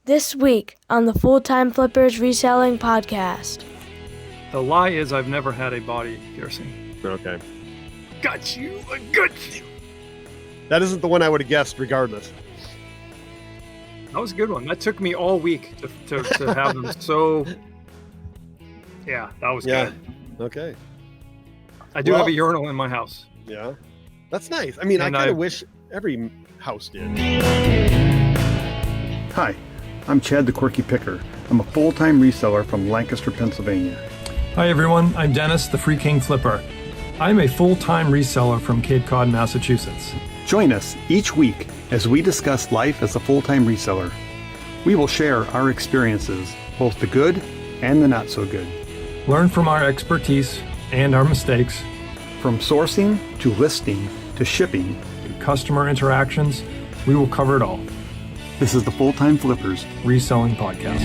This week on the Full-Time Flippers Reselling Podcast. The lie is I've never had a body piercing. Okay. Got you. I got you. That isn't the one I would have guessed regardless. That was a good one. That took me all week to have them. So, yeah, that was good. Okay. I do have a urinal in my house. Yeah. That's nice. I mean, And I kind of wish every house did. Hi, I'm Chad the Quirky Picker. I'm a full-time reseller from Lancaster, Pennsylvania. Hi, everyone. I'm Denis, the Free King Flipper. I'm a full-time reseller from Cape Cod, Massachusetts. Join us each week as we discuss life as a full-time reseller. We will share our experiences, both the good and the not so good. Learn from our expertise and our mistakes. From sourcing to listing to shipping, Customer interactions, we will cover it all. this is the Full-Time Flippers. Reselling Podcast.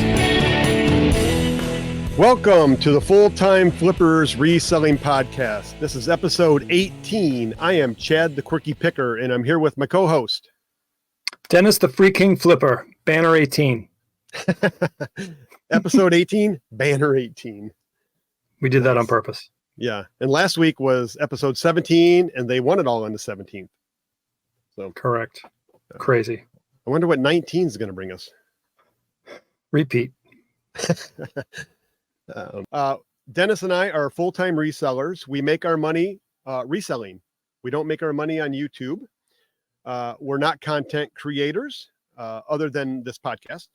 Welcome to the Full-Time Flippers Reselling Podcast. This is episode 18. I am Chad the Quirky Picker, and I'm here with my co-host. Denis, the Free King Flipper, Banner 18. Episode 18, Banner 18. We did that on purpose. Yeah. And last week was episode 17, and they won it all on the 17th. So Correct. Crazy. I wonder what 19 is going to bring us. Repeat. Denis and I are full-time resellers. We make our money reselling. We don't make our money on YouTube. We're not content creators other than this podcast.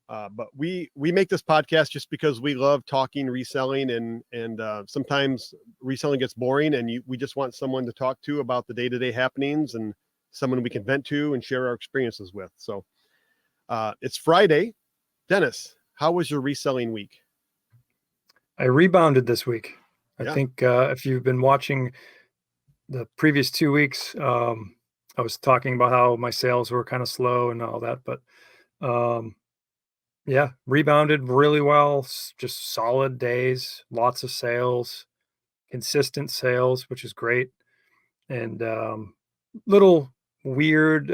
But we make this podcast just because we love talking reselling, and sometimes reselling gets boring, and we just want someone to talk to about the day-to-day happenings and someone we can vent to and share our experiences with. So it's Friday. Denis, how was your reselling week? I rebounded this week. Yeah. I think if you've been watching the previous 2 weeks, I was talking about how my sales were kind of slow and all that, but yeah, rebounded really well. Just solid days, lots of sales, consistent sales, which is great. And little weird,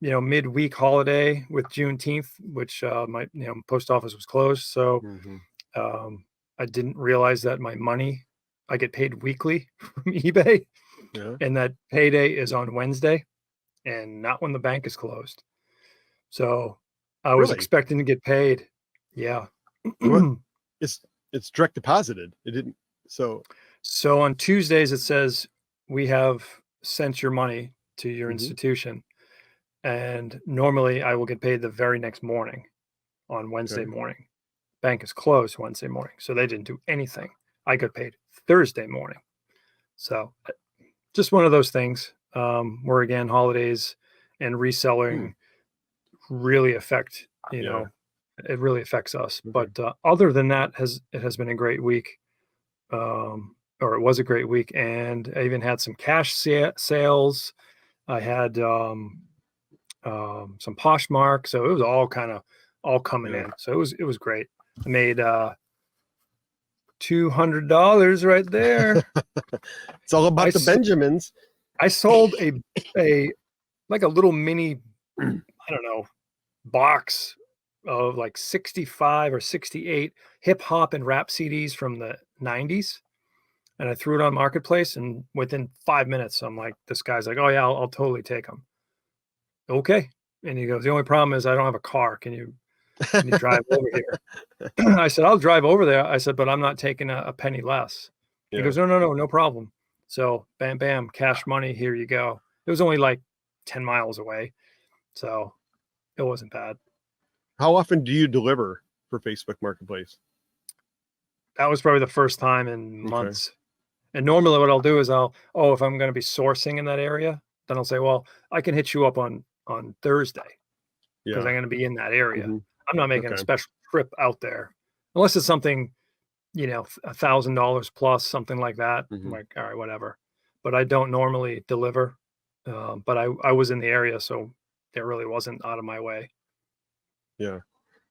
midweek holiday with Juneteenth, which my post office was closed. So I didn't realize that my money, I get paid weekly from eBay, and that payday is on Wednesday and not when the bank is closed. So I was expecting to get paid. Yeah. It's direct deposited. It didn't. So on Tuesdays, it says we have sent your money to your institution. And normally I will get paid the very next morning on Wednesday morning. Bank is closed Wednesday morning. So they didn't do anything. I got paid Thursday morning. So just one of those things where, again, holidays and reselling really affect, it really affects us. But other than that, it has been a great week, or it was a great week. And I even had some cash sales. I had some Poshmark. So it was all coming in. So it was great. I made $200 right there. It's all about the Benjamins. I sold a little mini, I don't know, box of like 65 or 68 hip hop and rap CDs from the 90s. And I threw it on Marketplace, and within 5 minutes, I'm like, this guy's like, oh yeah, I'll totally take them. Okay. And he goes, the only problem is I don't have a car. Can you drive over here? I said, I'll drive over there. I said, but I'm not taking a penny less. He goes, no problem. So bam, bam, cash money. Here you go. It was only like 10 miles away. So it wasn't bad. How often do you deliver for Facebook Marketplace? That was probably the first time in months. And normally what I'll do is if I'm going to be sourcing in that area, then I'll say, well, I can hit you up on Thursday because I'm going to be in that area. I'm not making a special trip out there unless it's something, $1,000 plus, something like that. I'm like, all right, whatever. But I don't normally deliver. But I was in the area, so it really wasn't out of my way. Yeah.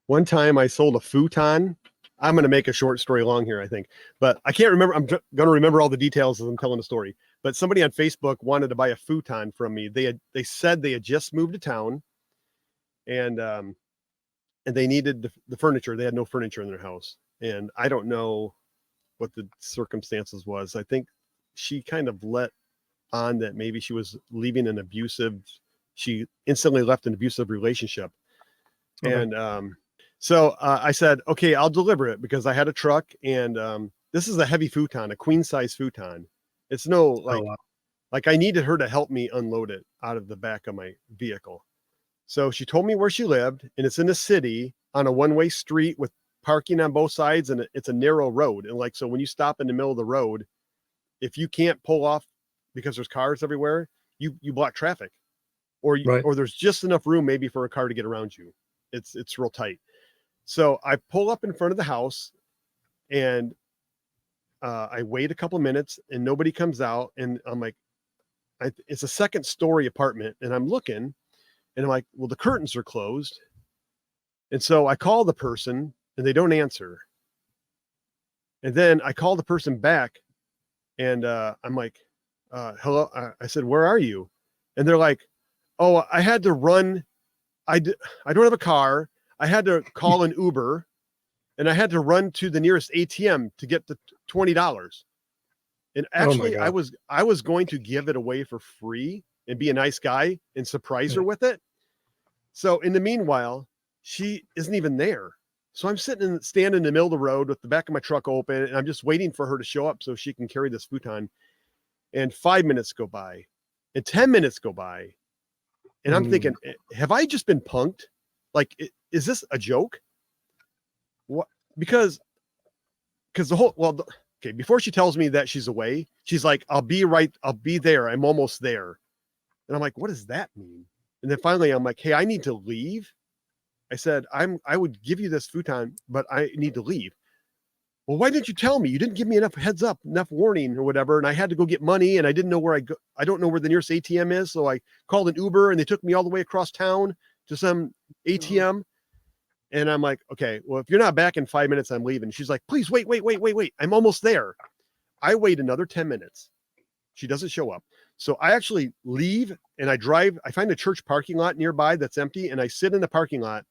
One time I sold a futon. I'm going to make a short story long here, I think, but I can't remember. I'm going to remember all the details as I'm telling the story. But somebody on Facebook wanted to buy a futon from me. They said they had just moved to town, and and they needed the furniture. They had no furniture in their house. And I don't know what the circumstances was. I think she kind of let on that maybe she was leaving she instantly left an abusive relationship. Okay. And so I said, okay, I'll deliver it, because I had a truck, and this is a heavy futon, a queen size futon. It's no like I needed her to help me unload it out of the back of my vehicle. So she told me where she lived, and it's in a city on a one-way street with parking on both sides, and it's a narrow road. And like, so when you stop in the middle of the road, if you can't pull off because there's cars everywhere, you block traffic, or there's just enough room maybe for a car to get around you. It's real tight. So I pull up in front of the house, and I wait a couple of minutes, and nobody comes out. And I'm like, it's a second story apartment, and I'm looking, and I'm like, well, the curtains are closed. And so I call the person, and they don't answer. And then I call the person back, and I'm like, hello. I said, where are you? And they're like, oh, I had to run. I don't have a car. I had to call an Uber, and I had to run to the nearest ATM to get the $20. And actually, I was going to give it away for free and be a nice guy and surprise her with it. So in the meanwhile, she isn't even there. So I'm standing in the middle of the road with the back of my truck open, and I'm just waiting for her to show up so she can carry this futon. And 5 minutes go by, and 10 minutes go by, and I'm thinking, have I just been punked? Like, is this a joke? What? Because okay, before she tells me that she's away, she's like, I'll be there. I'm almost there. And I'm like, what does that mean? And then finally I'm like, hey, I need to leave. I said, I would give you this futon, but I need to leave. Well, why didn't you tell me? You didn't give me enough heads up, enough warning or whatever. And I had to go get money, and I didn't know where I don't know where the nearest ATM is. So I called an Uber, and they took me all the way across town to some ATM. And I'm like, okay, well, if you're not back in 5 minutes, I'm leaving. She's like, please wait. I'm almost there. I wait another 10 minutes. She doesn't show up. So I actually leave, and I find a church parking lot nearby that's empty, and I sit in the parking lot,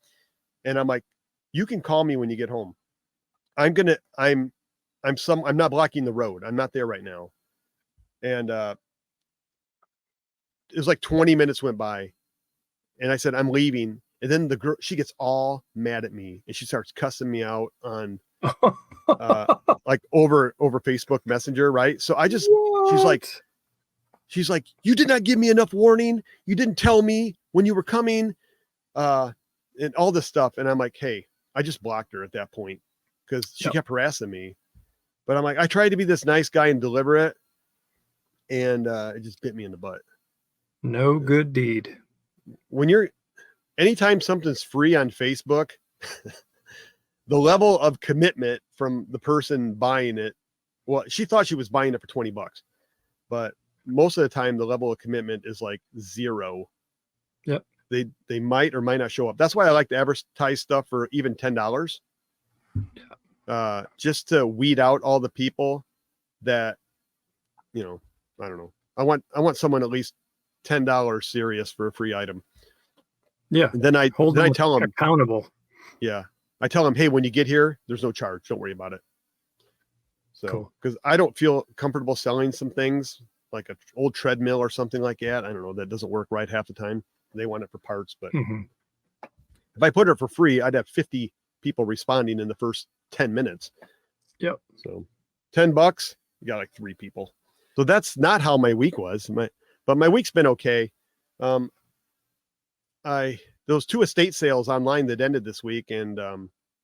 and I'm like, you can call me when you get home. I'm not blocking the road. I'm not there right now. And it was like 20 minutes went by, and I said, I'm leaving. And then the girl, she gets all mad at me, and she starts cussing me out on like over Facebook Messenger, right? So she's like, you did not give me enough warning. You didn't tell me when you were coming, and all this stuff. And I'm like, hey, I just blocked her at that point because she kept harassing me. But I'm like, I tried to be this nice guy and deliver it, and it just bit me in the butt. No good deed. Anytime something's free on Facebook, the level of commitment from the person buying it, well, she thought she was buying it for $20, but most of the time the level of commitment is like zero. Yep. They might or might not show up. That's why I like to advertise stuff for even $10. Yeah. Just to weed out all the people that, I don't know. I want someone at least $10 serious for a free item. Yeah. And then I tell them accountable. Yeah. I tell them, hey, when you get here, there's no charge. Don't worry about it. So, because I don't feel comfortable selling some things like an old treadmill or something like that. I don't know. That doesn't work right half the time. They want it for parts, but if I put it for free, I'd have 50 people responding in the first 10 minutes. Yep. So $10, you got like 3 people. So that's not how my week was. But my week's been okay. Those 2 estate sales online that ended this week, and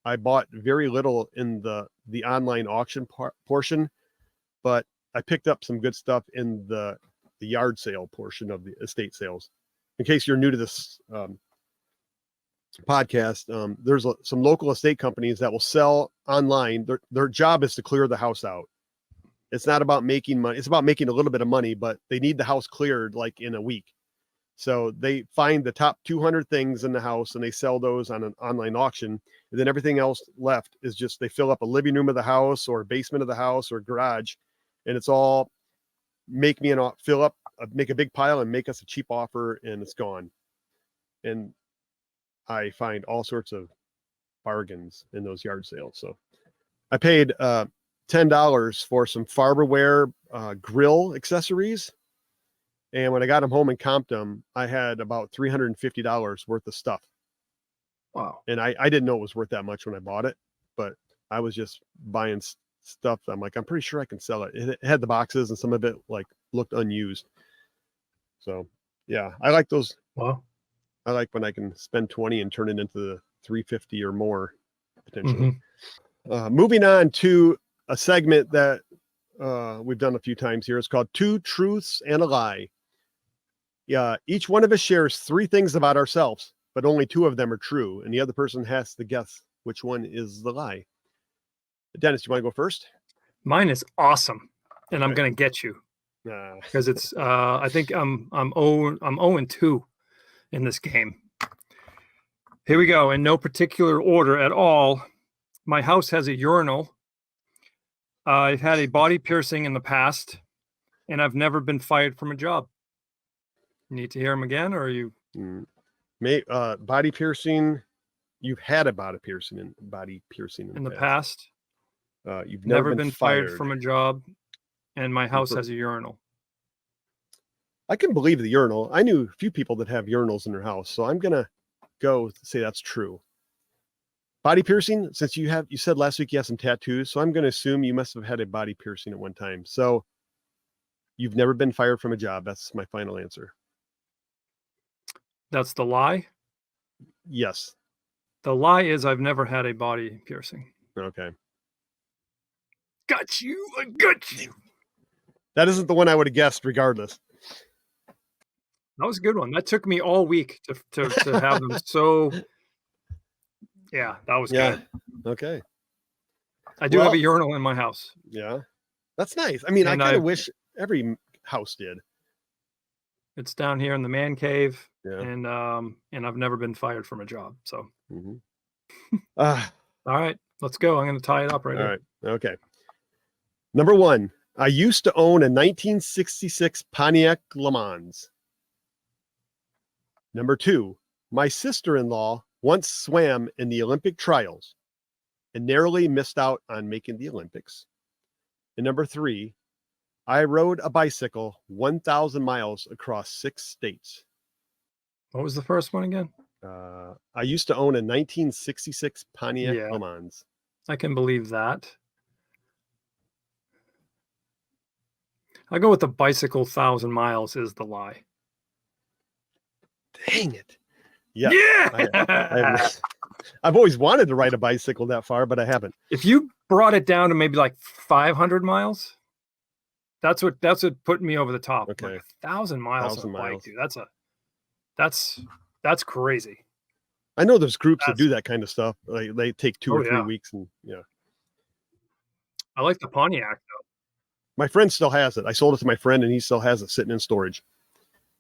I bought very little in the online auction portion, but I picked up some good stuff in the yard sale portion of the estate sales. In case you're new to this podcast, there's some local estate companies that will sell online. Their job is to clear the house out. It's not about making money. It's about making a little bit of money, but they need the house cleared like in a week. So they find the top 200 things in the house, and they sell those on an online auction. And then everything else left is just, they fill up a living room of the house or a basement of the house or a garage. And it's all make a big pile and make us a cheap offer, and it's gone. And I find all sorts of bargains in those yard sales. So I paid $10 for some Farberware grill accessories. And when I got them home and comped them, I had about $350 worth of stuff. Wow. And I didn't know it was worth that much when I bought it, but I was just buying stuff. I'm like, I'm pretty sure I can sell it. It had the boxes and some of it like looked unused. So yeah, I like those. Wow. I like when I can spend 20 and turn it into the 350 or more potentially. Moving on to a segment that we've done a few times here. It's called Two Truths and a Lie. Yeah, each one of us shares 3 things about ourselves, but only 2 of them are true, and the other person has to guess which one is the lie. Dennis, you want to go first? Mine is awesome, and I'm Okay. gonna get you because it's. I think I'm 0-2 in this game. Here we go. In no particular order at all. My house has a urinal. I've had a body piercing in the past, and I've never been fired from a job. Need to hear them again, or are you? Body piercing. You've had a body piercing in the past. You've Never been fired from a job, and my house has a urinal. I can believe the urinal. I knew a few people that have urinals in their house, so I'm gonna go say that's true. Body piercing, since you said last week you have some tattoos, so I'm gonna assume you must have had a body piercing at one time. So you've never been fired from a job. That's my final answer. That's the lie? Yes. The lie is I've never had a body piercing. Okay. Got you. I got you. That isn't the one I would have guessed regardless. That was a good one. That took me all week to have them. So yeah, that was good. Okay. I do have a urinal in my house. Yeah. That's nice. I mean, I kind of wish every house did. It's down here in the man cave. Yeah. And I've never been fired from a job. So all right, let's go. I'm going to tie it up right all here. right. Okay. Number 1, I used to own a 1966 Pontiac Le Mans. Number 2, my sister-in-law once swam in the Olympic trials and narrowly missed out on making the Olympics. And number 3, I rode a bicycle 1,000 miles across 6 states. What was the first one again? I used to own a 1966 Pontiac Le Mans. I can believe that. I go with the bicycle 1,000 miles is the lie. Dang it. Yeah. Yeah. I've always wanted to ride a bicycle that far, but I haven't. If If you brought it down to maybe like 500 miles, that's what put me over the top. Okay. Like 1,000 miles 1,000 on a bike, miles. dude. That's crazy. I know there's groups that do that kind of stuff. Like they take 2 or 3 yeah. weeks and yeah. I like the Pontiac though. My friend still has it. I sold it to my friend and he still has it sitting in storage.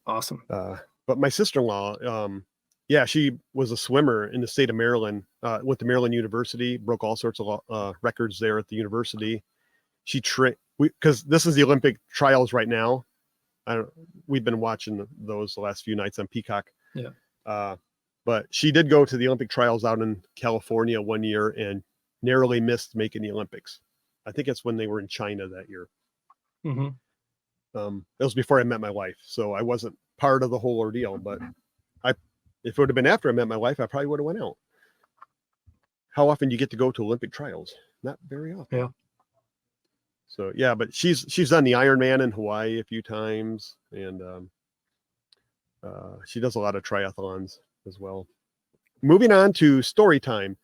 Awesome. But my sister-in-law, she was a swimmer in the state of Maryland, went to Maryland University, broke all sorts of records there at the university. She because this is the Olympic trials right now. We've been watching those the last few nights on Peacock. Yeah. But she did go to the Olympic trials out in California one year and narrowly missed making the Olympics. I think it's when they were in China that year. Mm-hmm. That was before I met my wife, so I wasn't part of the whole ordeal. But if it would have been after I met my wife, I probably would have went out. How often do you get to go to Olympic trials? Not very often. Yeah. So yeah, but she's done the Ironman in Hawaii a few times, and she does a lot of triathlons as well. Moving on to story time.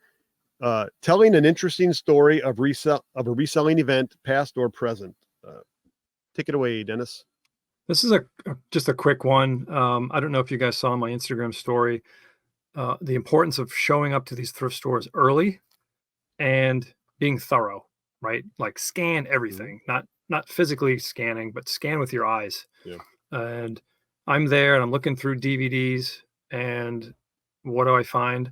Telling an interesting story of a reselling event, past or present. Take it away, Dennis. This is just a quick one. I don't know if you guys saw my Instagram story. The importance of showing up to these thrift stores early and being thorough, right? Like scan everything, not physically scanning, but scan with your eyes. Yeah. And I'm there and I'm looking through DVDs, and what do I find?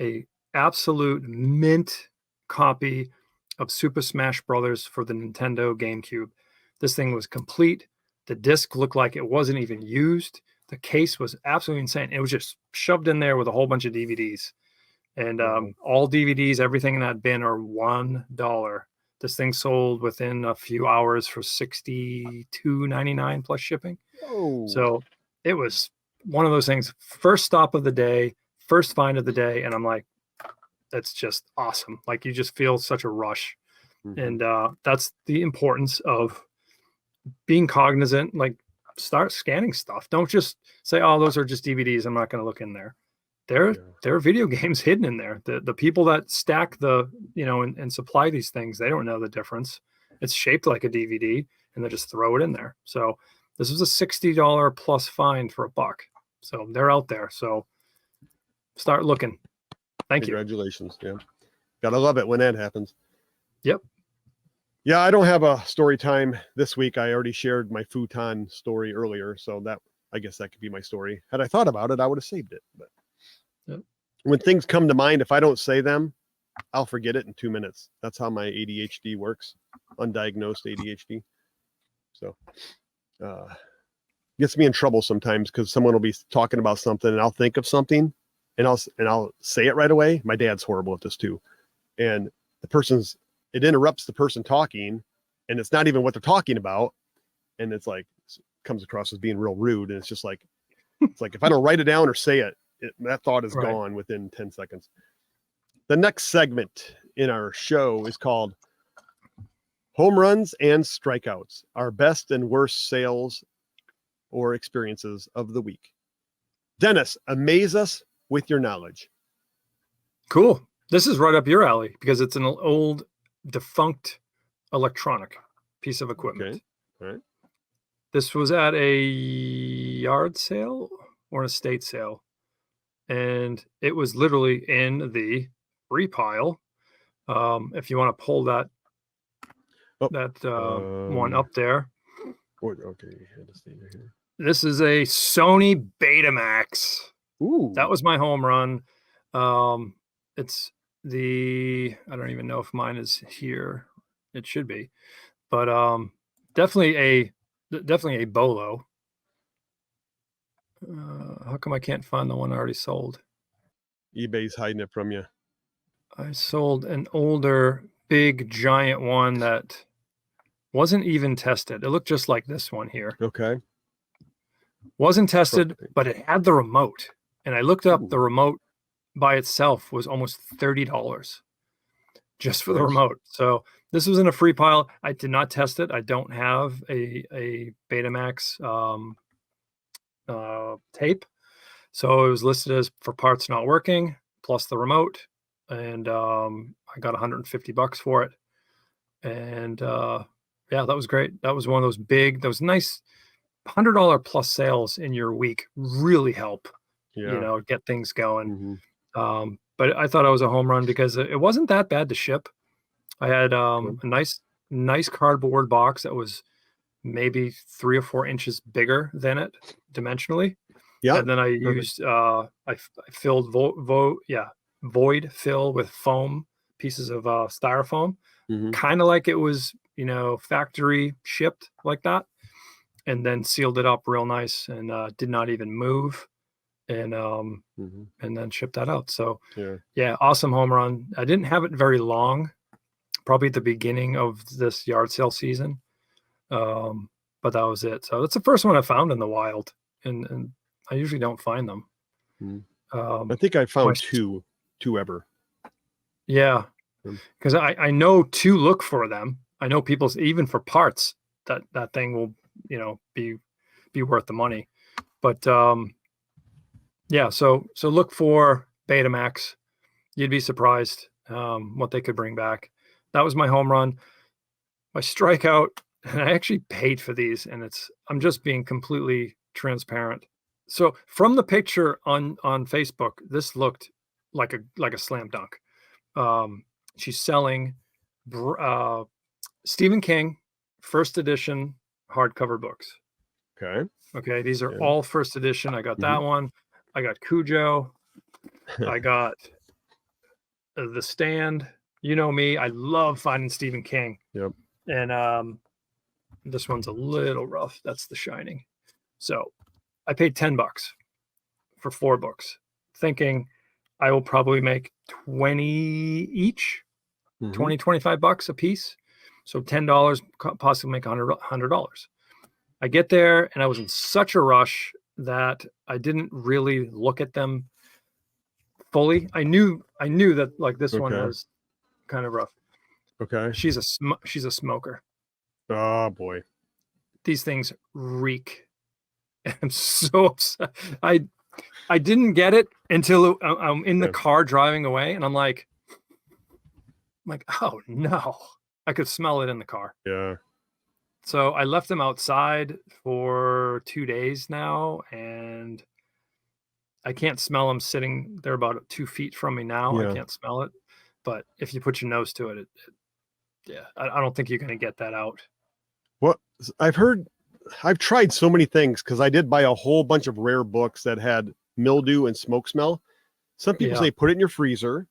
A absolute mint copy of Super Smash Brothers for the Nintendo GameCube. This thing was complete. The disc looked like it wasn't even used. The case was absolutely insane. It was just shoved in there with a whole bunch of DVDs. And all DVDs, everything in that bin are $1. This thing sold within a few hours for $62.99 plus shipping. Oh. So it was one of those things. First stop of the day, first find of the day, and I'm like, that's just awesome. Like, you just feel such a rush. And that's the importance of being cognizant. Like, start scanning stuff. Don't just say, oh, those are just DVDs, I'm not going to look in there. There are video games hidden in there. The people that stack the, and supply these things, they don't know the difference. It's shaped like a DVD, and they just throw it in there. So this was a $60 plus find for $1. So they're out there. So start looking. Thank you. Congratulations. Yeah. Gotta love it when that happens. Yep. Yeah, I don't have a story time this week. I already shared my futon story earlier, so I guess that could be my story. Had I thought about it, I would have saved it. But when things come to mind, if I don't say them, I'll forget it in 2 minutes. That's how my ADHD works, undiagnosed ADHD. So gets me in trouble sometimes because someone will be talking about something and I'll think of something and I'll say it right away. My dad's horrible at this too. And it interrupts the person talking, and it's not even what they're talking about. And it's like, comes across as being real rude. And it's just like, if I don't write it down or say it, that thought is gone within 10 seconds. The next segment in our show is called Home Runs and Strikeouts, our best and worst sales or experiences of the week. Dennis, amaze us with your knowledge. Cool. This is right up your alley because it's an old defunct electronic piece of equipment. Okay. All right. This was at a yard sale or an estate sale. And it was literally in the free pile. If you want to pull that one up there. Okay. Had to stay here. This is a Sony Betamax. Ooh. That was my home run. It's I don't even know if mine is here. It should be, but definitely a bolo. How come I can't find the one I already sold? eBay's hiding it from you. I sold an older, big, giant one that wasn't even tested. It looked just like this one here. Okay. Wasn't tested, but it had the remote. And I looked up the remote by itself was almost $30 just for the remote. So this was in a free pile. I did not test it. I don't have a Betamax tape. So it was listed as for parts not working plus the remote. And I got $150 for it. And that was great. That was one of those nice $100 plus sales in your week really help, get things going. But I thought it was a home run because it wasn't that bad to ship. I had a nice cardboard box that was maybe 3 or 4 inches bigger than it dimensionally. Yeah. And then I used, I filled void fill with foam, pieces of styrofoam, kind of like it was, factory shipped like that. And then sealed it up real nice and did not even move. And then shipped that out. So awesome home run. I didn't have it very long, probably at the beginning of this yard sale season. But that was it. So that's the first one I found in the wild, and I usually don't find them. I think I found two ever. Yeah, because I know to look for them. I know people, even for parts, that thing will be worth the money. But so look for Betamax. You'd be surprised what they could bring back. That was my home run. My strikeout, and I actually paid for these, and I'm just being completely transparent. So from the picture on Facebook, this looked like a slam dunk. She's selling Stephen King first edition hardcover books. Okay, these are all first edition. I got that one. I got Cujo. I got The Stand. You know me. I love finding Stephen King. Yep. And this one's a little rough. That's The Shining. So I paid $10 for 4 books, thinking I will probably make 20 each, Mhm. 20, $25 a piece. So $10, possibly make $100. I get there and I was in such a rush that I didn't really look at them fully. I knew that like this one Okay. was kind of rough. Okay. She's a smoker. Oh boy. These things reek. I'm so upset. I didn't get it until I'm in the car driving away, and I'm like, oh no, I could smell it in the car. Yeah. So I left them outside for 2 days now, and I can't smell them sitting. They're about 2 feet from me now. I Yeah. can't smell it, but if you put your nose to it, yeah, I don't think you're going to get that out. What I've tried so many things because I did buy a whole bunch of rare books that had mildew and smoke smell. Some people say put it in your freezer.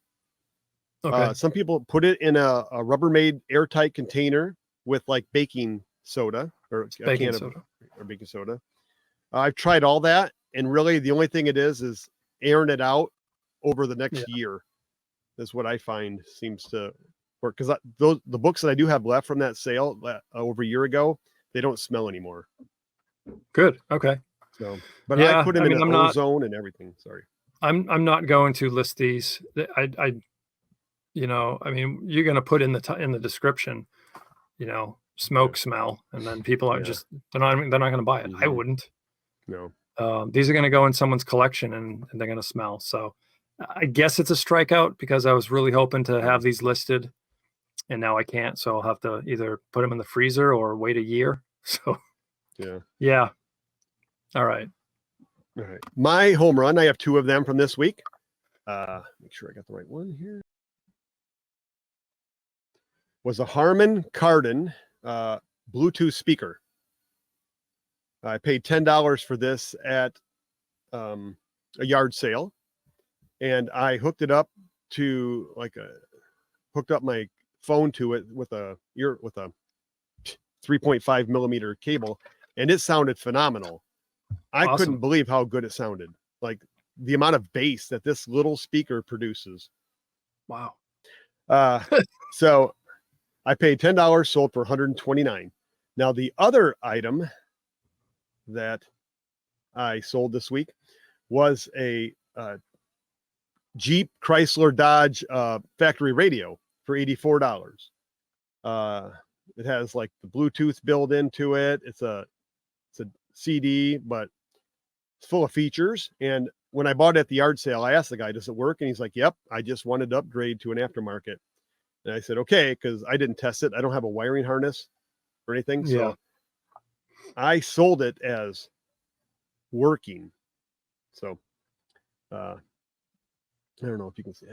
Okay. Some people put it in a Rubbermaid airtight container with like baking soda or a can of baking soda. I've tried all that, and really the only thing it is airing it out over the next year. Is what I find seems to work, because the books that I do have left from that sale over a year ago, they don't smell anymore. Good. Okay. So, but I put them in an ozone and everything. Sorry. I'm not going to list these. I you're going to put in the description, smoke smell, and then people are just they're not going to buy it. I wouldn't. No. These are going to go in someone's collection, and they're going to smell. So I guess it's a strikeout, because I was really hoping to have these listed, and now I can't. So I'll have to either put them in the freezer or wait a year. So yeah. All right. My home run, I have 2 of them from this week. Make sure I got the right one here. Was a Harmon-Kardon Bluetooth speaker. I paid $10 for this at a yard sale, and I hooked it up to hooked up my phone to it with a 3.5 millimeter cable, and it sounded phenomenal. I couldn't believe how good it sounded. Like the amount of bass that this little speaker produces. Wow. So I paid $10, sold for $129. Now the other item that I sold this week was a Jeep Chrysler Dodge factory radio for $84. It has like the Bluetooth built into it. It's a CD, but it's full of features. And when I bought it at the yard sale, I asked the guy, does it work? And he's like, yep, I just wanted to upgrade to an aftermarket. And I said, okay, because I didn't test it. I don't have a wiring harness or anything. So I sold it as working. So I don't know if you can see.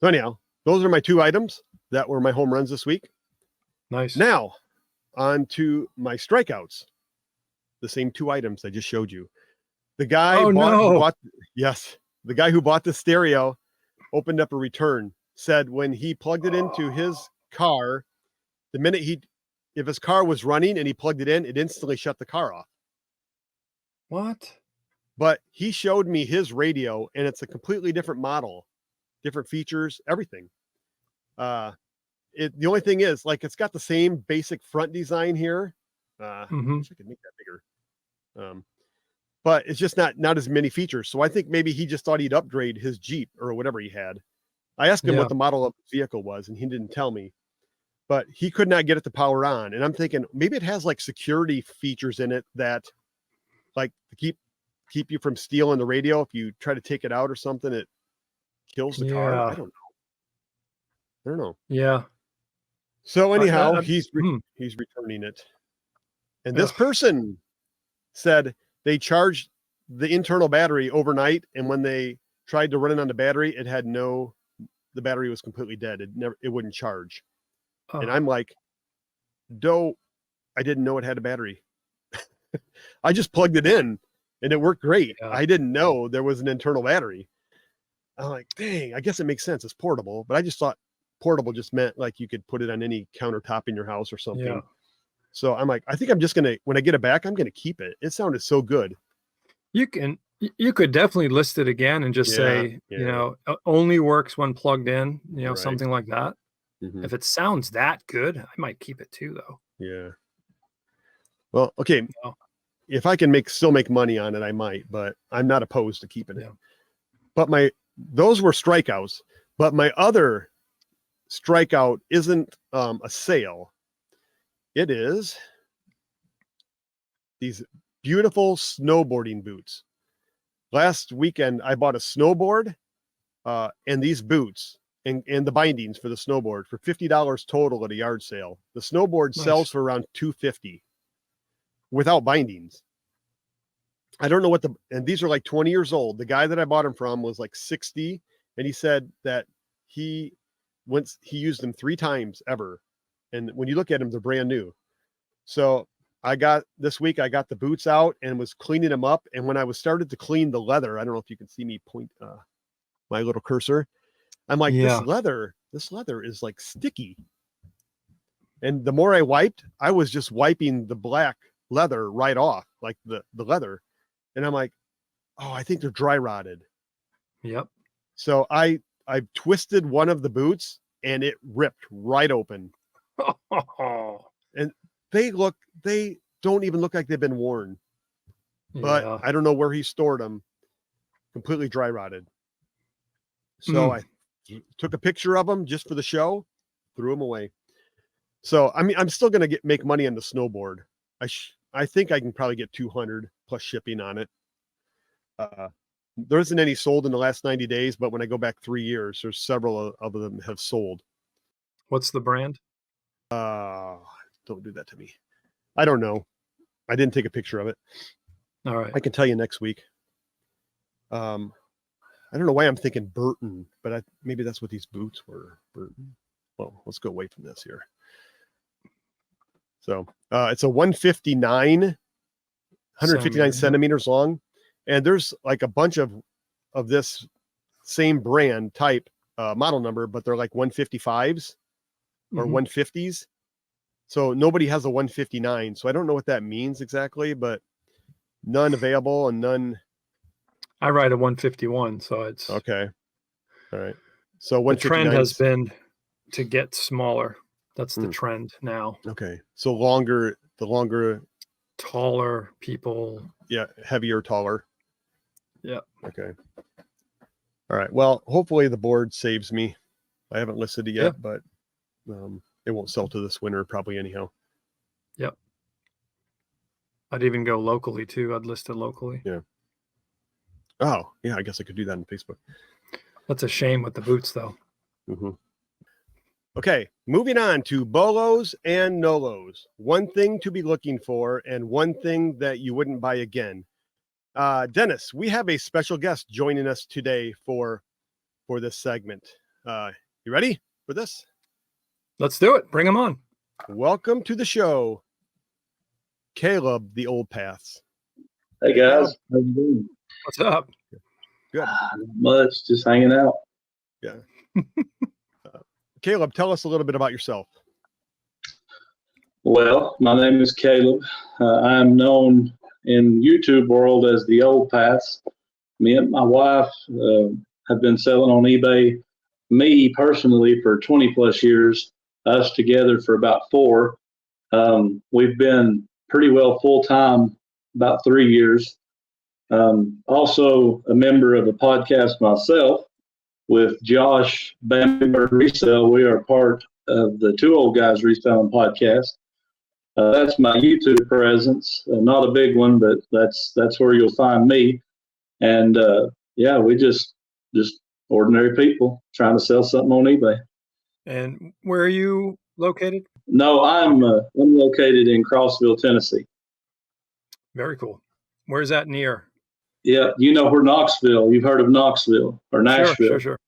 So anyhow, those are my 2 items that were my home runs this week. Nice. Now on to my strikeouts. The same 2 items I just showed you. The guy the guy who bought the stereo opened up a return, said when he plugged it into his car, the minute if his car was running and he plugged it in, it instantly shut the car off. What? But he showed me his radio, and it's a completely different model, different features, everything. The only thing is, like, it's got the same basic front design here. I wish I could make that bigger. But it's just not as many features. So I think maybe he just thought he'd upgrade his Jeep or whatever he had. I asked him what the model of the vehicle was, and he didn't tell me. But he could not get it to power on. And I'm thinking maybe it has like security features in it that like keep you from stealing the radio. If you try to take it out or something, it kills the car. I don't know. Yeah. So anyhow, he's returning it. And this person said they charged the internal battery overnight, and when they tried to run it on the battery, the battery was completely dead. It wouldn't charge. And I'm like, I didn't know it had a battery. I just plugged it in and it worked great. I didn't know there was an internal battery. I'm like, dang, I guess it makes sense. It's portable, but I just thought portable just meant like you could put it on any countertop in your house or something. Yeah. So I'm like, I think I'm just when I get it back, I'm going to keep it. It sounded so good. You can You could definitely list it again and just Yeah, say, yeah. only works when plugged in, Right. something like that. Mhm. If it sounds that good, I might keep it too, though. Yeah. Well, okay. No. If I can still make money on it, I might, but I'm not opposed to keeping it. Yeah. But those were strikeouts. But my other strikeout isn't a sale. It is these beautiful snowboarding boots. Last weekend, I bought a snowboard and these boots and the bindings for the snowboard for $50 total at a yard sale. The snowboard Nice. sells for around $250 without bindings. I don't know and these are like 20 years old. The guy that I bought them from was like 60, and he said that he used them 3 times ever. And when you look at them, they're brand new. So this week I got the boots out and was cleaning them up. And when I started to clean the leather, I don't know if you can see me point my little cursor. I'm like, Yeah. this leather is like sticky. And the more I wiped, I was just wiping the black leather right off, like the leather. And I'm like, oh, I think they're dry rotted. Yep. So I twisted one of the boots and it ripped right open. And they don't even look like they've been worn. But Yeah. I don't know where he stored them. Completely dry rotted. So I took a picture of them just for the show, threw them away. So I mean, I'm still gonna make money on the snowboard. I think I can probably get 200 plus shipping on it. There isn't any sold in the last 90 days, but when I go back 3 years, there's several of them have sold. What's the brand? Don't do that to me. I don't know. I didn't take a picture of it. All right. I can tell you next week. I don't know why I'm thinking Burton, but maybe that's what these boots were. Burton. Well, let's go away from this here. So it's a 159 centimeters long. And there's like a bunch of this same brand type model number, but they're like 155s or 150s. So nobody has a 159. So I don't know what that means exactly, but none available and none. I ride a 151, so it's okay. All right. So the trend has been to get smaller. That's the trend now. Okay. So the longer, taller people. Yeah, heavier, taller. Yeah. Okay. All right. Well, hopefully the board saves me. I haven't listed it yet, but it won't sell to this winter probably anyhow. Yep. I'd even go locally too. I'd list it locally. Yeah. Oh, yeah. I guess I could do that on Facebook. That's a shame with the boots, though. Mm-hmm. Okay, moving on to BOLOs and NOLOs. One thing to be looking for and one thing that you wouldn't buy again. Denis, we have a special guest joining us today for this segment. You ready for this? Let's do it. Bring him on. Welcome to the show, Caleb, the Old Paths. Hey guys, how you doing? What's up? Good. Not much, just hanging out. Yeah. Caleb, tell us a little bit about yourself. Well, my name is Caleb. I'm known in YouTube world as the Old Paths. Me and my wife have been selling on eBay, me personally for 20 plus years, us together for about 4. We've been pretty well full-time about 3 years. Also a member of a podcast myself with Josh Bamberg Resell. We are part of the Two Old Guys Reselling podcast. That's my YouTube presence. Not a big one, but that's where you'll find me. And we just ordinary people trying to sell something on eBay. And where are you located? No, I'm located in Crossville, Tennessee. Very cool. Where's that near? Yeah, you know where Knoxville. You've heard of Knoxville or Nashville. Sure.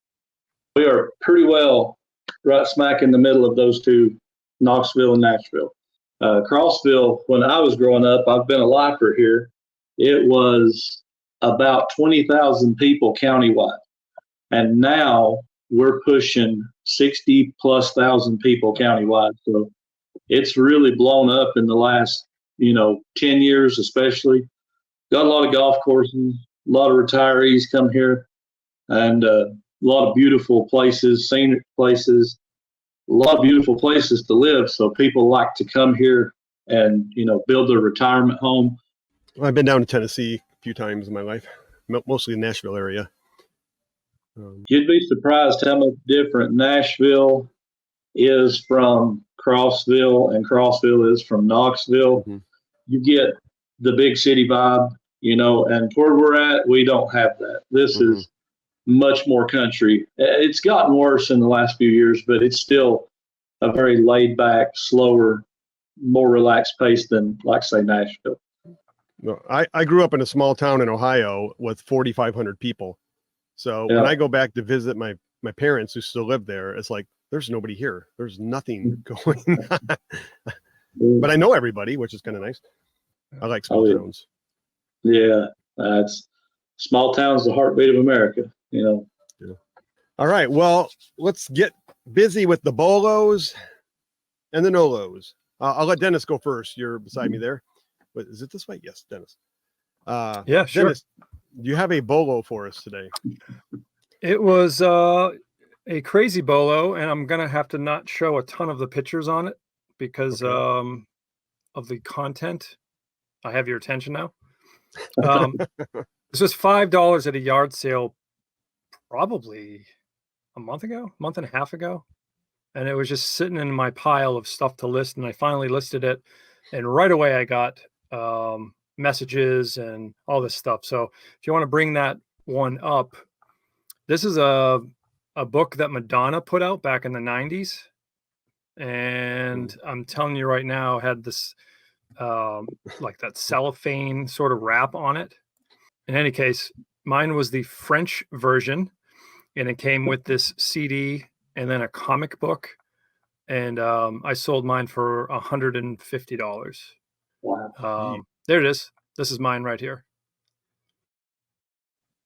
We are pretty well right smack in the middle of those two, Knoxville and Nashville. Crossville, when I was growing up, I've been a lifer here. It was about 20,000 people countywide. And now we're pushing 60 plus thousand people countywide. So it's really blown up in the last, 10 years, especially. Got a lot of golf courses, lot of retirees come here, and a lot of beautiful places, scenic places, a lot of beautiful places to live. So people like to come here and, build their retirement home. I've been down to Tennessee a few times in my life, mostly the Nashville area. You'd be surprised how much different Nashville is from Crossville and Crossville is from Knoxville. Mm-hmm. You get the big city vibe, and where we're at, we don't have that. This Mm-hmm. is much more country. It's gotten worse in the last few years, but it's still a very laid back, slower, more relaxed pace than, like, say, Nashville. No, I grew up in a small town in Ohio with 4,500 people. So when I go back to visit my parents who still live there, it's like, there's nobody here. There's nothing going on. But I know everybody, which is kind of nice. I like small towns. Yeah, that's small towns, the heartbeat of America, Yeah. All right. Well, let's get busy with the bolos and the nolos. I'll let Dennis go first. You're beside me there. Wait, is it this way? Yes, Dennis. Yeah, sure. Dennis, do you have a bolo for us today? It was a crazy bolo, and I'm gonna have to not show a ton of the pictures on it because of the content. I have your attention now. This was $5 at a yard sale, probably a month and a half ago, and it was just sitting in my pile of stuff to list, and I finally listed it, and right away I got messages and all this stuff. So if you want to bring that one up, this is a book that Madonna put out back in the 90s, and I'm telling you right now, it had this like that cellophane sort of wrap on it. In any case, mine was the French version, and it came with this CD and then a comic book, and I sold mine for $150. Wow. There it is. This is mine right here.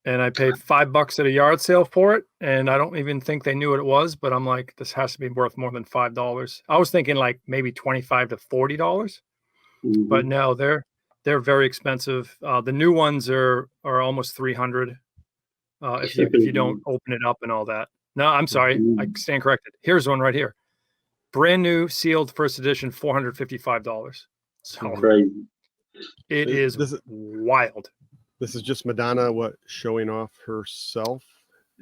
And I paid $5 at a yard sale for it, and I don't even think they knew what it was, but I'm like, this has to be worth more than $5. I was thinking like maybe $25 to $40, Mm-hmm. but no, they're very expensive. The new ones are almost $300 if you don't open it up and all that. No, I'm sorry, I stand corrected. Here's one right here, brand new, sealed, first edition, $455. So crazy. It is wild. This is just Madonna showing off herself.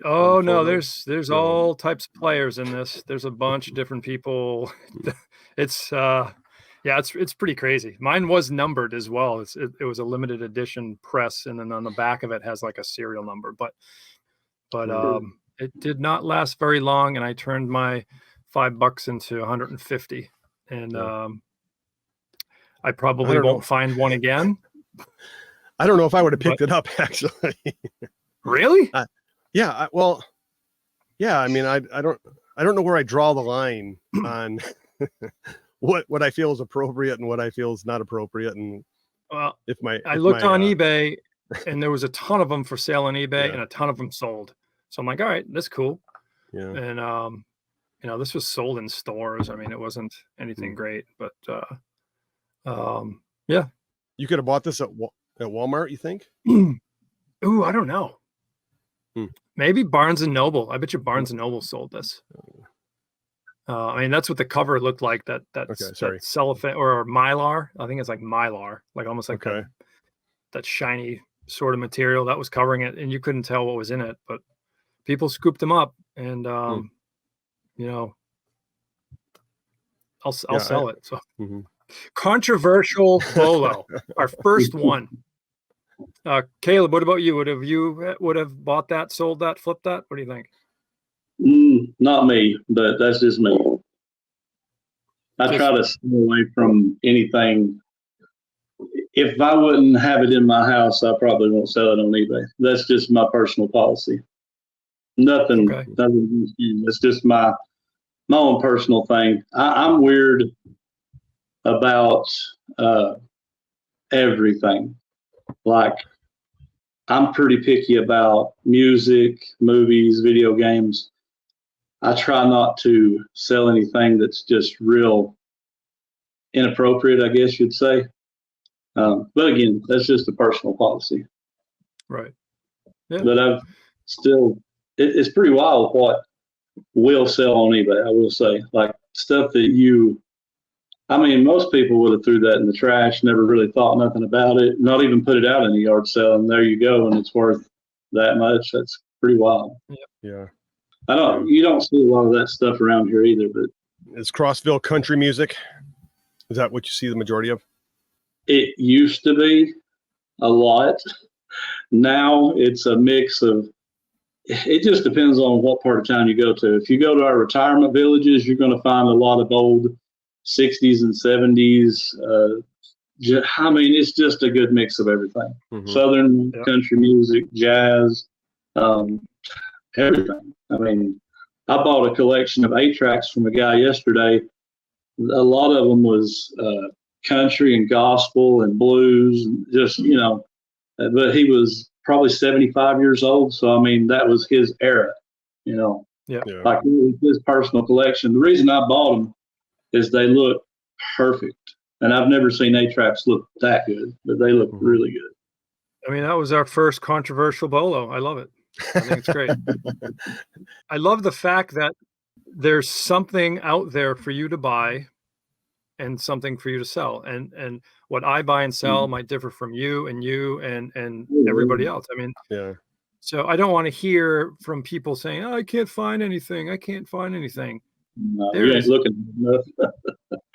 Oh no, there's all types of players in this. There's a bunch of different people. It's it's pretty crazy. Mine was numbered as well. It was a limited edition press, and then on the back of it has like a serial number. But it did not last very long, and I turned my $5 into $150, and I probably won't find one again. I don't know if I would have picked it up, actually. Really? Yeah. I mean, I don't know where I draw the line on what I feel is appropriate and what I feel is not appropriate. And I looked on eBay, and there was a ton of them for sale on eBay, and a ton of them sold. So I'm like, all right, that's cool. Yeah. And this was sold in stores. I mean, it wasn't anything great, but yeah. You could have bought this at Walmart, you think? Ooh, I don't know. Maybe Barnes and Noble. I bet you Barnes and Noble sold this. I mean, that's what the cover looked like. That cellophane or Mylar. I think it's like Mylar, like almost like that shiny sort of material that was covering it, and you couldn't tell what was in it. But people scooped them up, and I'll sell it. So controversial bolo, our first one. Caleb, what about you? Would have bought that, sold that, flipped that? What do you think? Not me, but that's just me. I try to stay away from anything. If I wouldn't have it in my house, I probably won't sell it on eBay. That's just my personal policy. Nothing. It's just my own personal thing. I'm weird about everything. Like, I'm pretty picky about music, movies, video games. I try not to sell anything that's just real inappropriate, I guess you'd say. But again, that's just a personal policy. Right. But I've still, it's pretty wild what will sell on eBay, I will say. Like stuff that most people would have threw that in the trash, never really thought nothing about it, not even put it out in a yard sale, and there you go, and it's worth that much. That's pretty wild. Yeah. You don't see a lot of that stuff around here either, but is Crossville country music? Is that what you see the majority of? It used to be a lot. Now it's a mix of, it just depends on what part of town you go to. If you go to our retirement villages, you're going to find a lot of old 60s and 70s. It's just a good mix of everything. Southern country music, jazz, everything. I bought a collection of 8-tracks from a guy yesterday. A lot of them was country and gospel and blues, and just, but he was probably 75 years old. So, that was his era, like his personal collection. The reason I bought them is they look perfect. And I've never seen 8-tracks look that good, but they look really good. That was our first controversial bolo. I love it. I think it's great. I love the fact that there's something out there for you to buy and something for you to sell. And what I buy and sell might differ from you and everybody else. So I don't want to hear from people saying, "Oh, I can't find anything. I can't find anything." No, you ain't looking enough.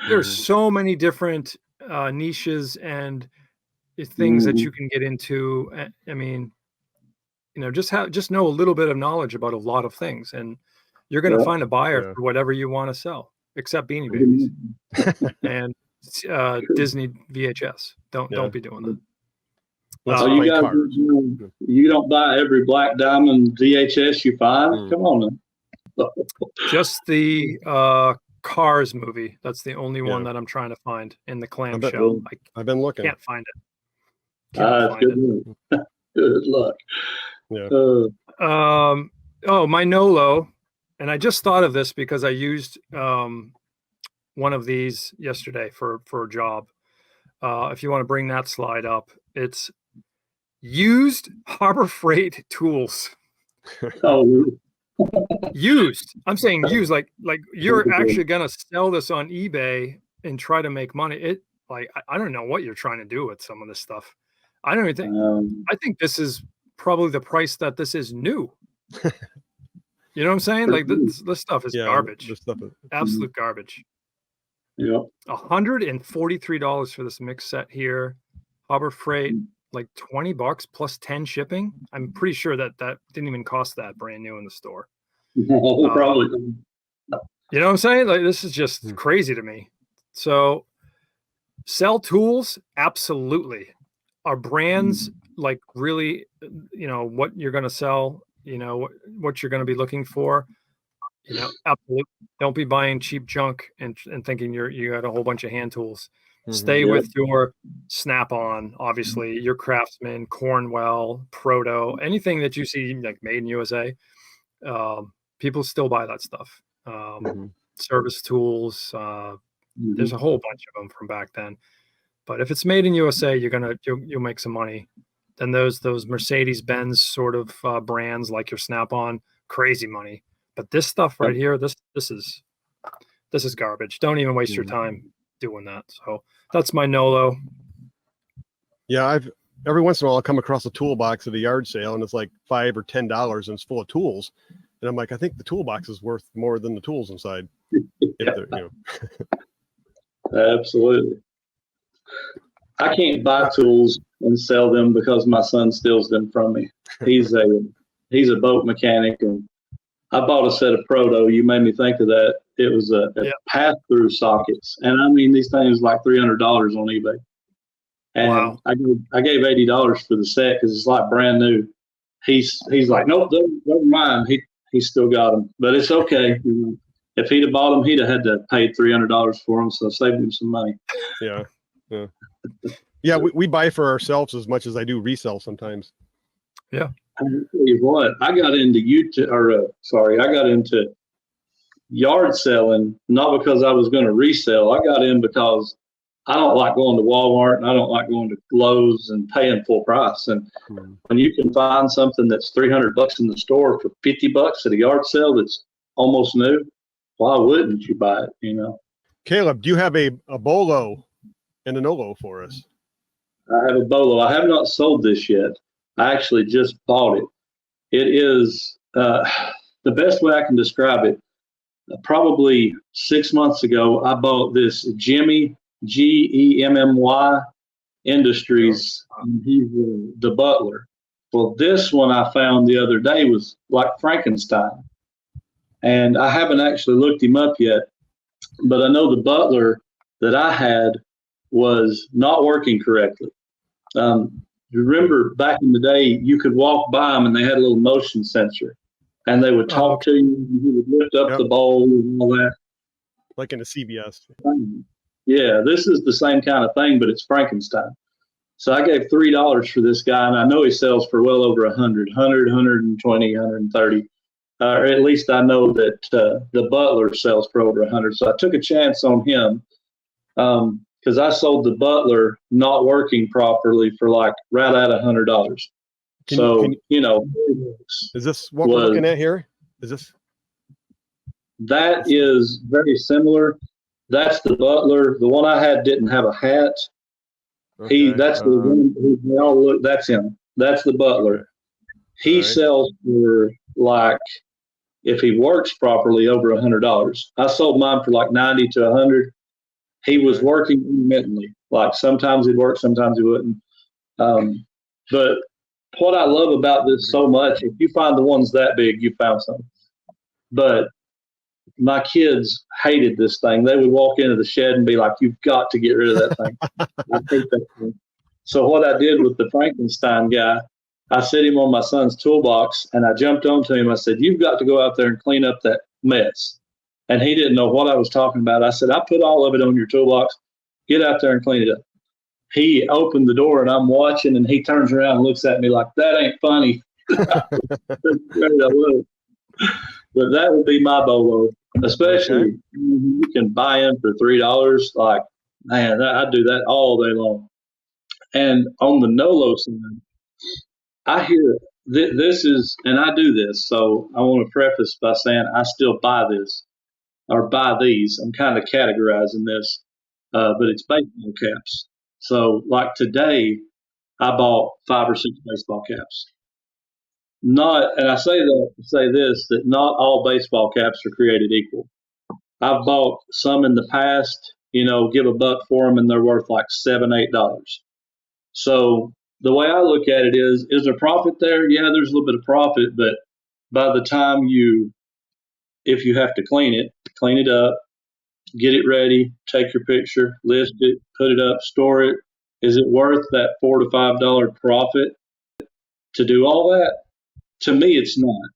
There's so many different niches and things that you can get into. Just know a little bit of knowledge about a lot of things, and you're going to find a buyer for whatever you want to sell, except Beanie Babies and Disney VHS. Don't be doing that. You don't buy every Black Diamond VHS you find. Come on, man. Just the Cars movie. That's the only one that I'm trying to find in the clamshell. I've been looking. Can't find it. Good luck. Yeah. My Nolo, and I just thought of this because I used one of these yesterday for a job. If you want to bring that slide up, it's used Harbor Freight tools. Used. I'm saying used, like you're actually gonna sell this on eBay and try to make money. I don't know what you're trying to do with some of this stuff. I don't even think. I think this is probably the price that this is new. You know what I'm saying? Like this stuff is garbage. This stuff is absolute garbage. Yeah. $143 for this mix set here. Harbor Freight, like $20 plus 10 shipping. I'm pretty sure that didn't even cost that brand new in the store. Probably. You know what I'm saying? Like this is just crazy to me. So sell tools, absolutely. Are brands like really, what you're going to sell, what you're going to be looking for, absolutely. Don't be buying cheap junk and thinking you got a whole bunch of hand tools. Stay with your Snap-on, obviously, your Craftsman, Cornwell, Proto, anything that you see like made in USA. People still buy that stuff. Service tools. There's a whole bunch of them from back then. But if it's made in USA, you'll make some money. Then those Mercedes-Benz sort of brands like your Snap-on, crazy money. But this stuff right here, this is garbage. Don't even waste your time doing that. So that's my Nolo. Yeah, every once in a while I'll come across a toolbox at a yard sale and it's like $5 or $10 and it's full of tools. And I'm like, I think the toolbox is worth more than the tools inside. Absolutely. I can't buy tools and sell them because my son steals them from me. He's a boat mechanic, and I bought a set of Proto. You made me think of that. It was a pass-through sockets, and these things like $300 on eBay. And wow. I gave $80 for the set because it's like brand new. He's like, nope, never mind. He still got them, but it's okay. If he'd have bought them, he'd have had to pay $300 for them, so I saved him some money. Yeah. We buy for ourselves as much as I do resell sometimes. Yeah. I'll tell you what, I got into yard selling, not because I was going to resell. I got in because I don't like going to Walmart and I don't like going to Lowe's and paying full price. And when you can find something that's $300 in the store for $50 at a yard sale that's almost new, why wouldn't you buy it? You know. Caleb, do you have a Bolo and a Nolo for us? I have a Bolo. I have not sold this yet. I actually just bought it. It is the best way I can describe it. Probably 6 months ago, I bought this Jimmy, Gemmy Industries. He's the butler. Well, this one I found the other day was like Frankenstein. And I haven't actually looked him up yet, but I know the butler that I had was not working correctly. You remember back in the day, you could walk by them and they had a little motion sensor, and they would talk to you, and you would lift up the bowl and all that. Like in a CBS. Yeah, this is the same kind of thing, but it's Frankenstein. So I gave $3 for this guy, and I know he sells for well over 100, 120, 130. Or at least I know that the butler sells for over 100. So I took a chance on him because I sold the butler not working properly for like right at $100. You know, is this what we're looking at here? Is this? That is very similar. That's the butler. The one I had didn't have a hat. Okay. That's the one who they all look. That's him. That's the butler. He sells for like, if he works properly, over $100. I sold mine for like 90 to 100. He was working intermittently. Like sometimes he'd work, sometimes he wouldn't. But what I love about this so much, if you find the ones that big, you found something. But my kids hated this thing. They would walk into the shed and be like, "You've got to get rid of that thing." I hate that thing. So what I did with the Frankenstein guy, I set him on my son's toolbox and I jumped onto him. I said, "You've got to go out there and clean up that mess." And he didn't know what I was talking about. I said, "I put all of it on your toolbox. Get out there and clean it up." He opened the door and I'm watching, and he turns around and looks at me like, "That ain't funny." But that would be my Bolo, especially you can buy in for $3. Like, man, I do that all day long. And on the Nolo side, I hear this is, and I do this, so I want to preface by saying I still buy this or buy these. I'm kind of categorizing this, but it's baseball caps. So, like today, I bought 5 or 6 baseball caps. And I say this, that not all baseball caps are created equal. I've bought some in the past, give $1 for them, and they're worth like $7, $8. So the way I look at it is there profit there? Yeah, there's a little bit of profit, but by the time if you have to clean it up, get it ready, take your picture, list it, put it up, store it. Is it worth that $4 to $5 profit to do all that? To me, it's not.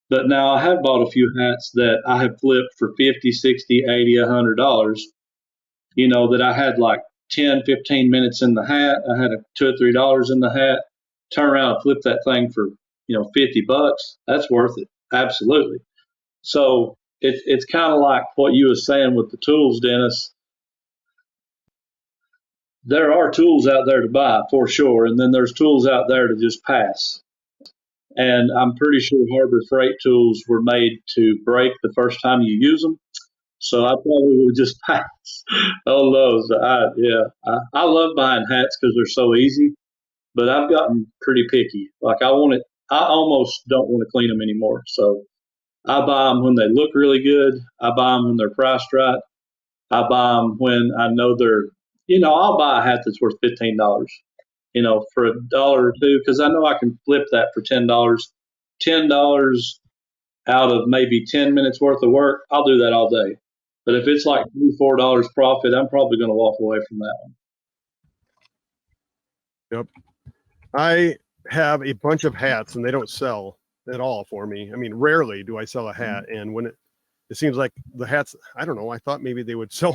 But now I have bought a few hats that I have flipped for $50, $60, $80, $100, that I had like 10, 15 minutes in the hat. I had $2 or $3 in the hat. Turn around and flip that thing for, $50. That's worth it. Absolutely. So it's kind of like what you were saying with the tools, Dennis. There are tools out there to buy for sure. And then there's tools out there to just pass. And I'm pretty sure Harbor Freight tools were made to break the first time you use them. So I probably would just pass on those. I love buying hats because they're so easy, but I've gotten pretty picky. Like I almost don't want to clean them anymore. So I buy them when they look really good. I buy them when they're priced right. I buy them when I know they're, I'll buy a hat that's worth $15. For $1 or $2, because I know I can flip that for $10. $10 out of maybe 10 minutes worth of work, I'll do that all day. But if it's like $3, $4 profit, I'm probably going to walk away from that one. Yep. I have a bunch of hats and they don't sell at all for me. I mean, rarely do I sell a hat. And when it seems like the hats, I don't know, I thought maybe they would sell,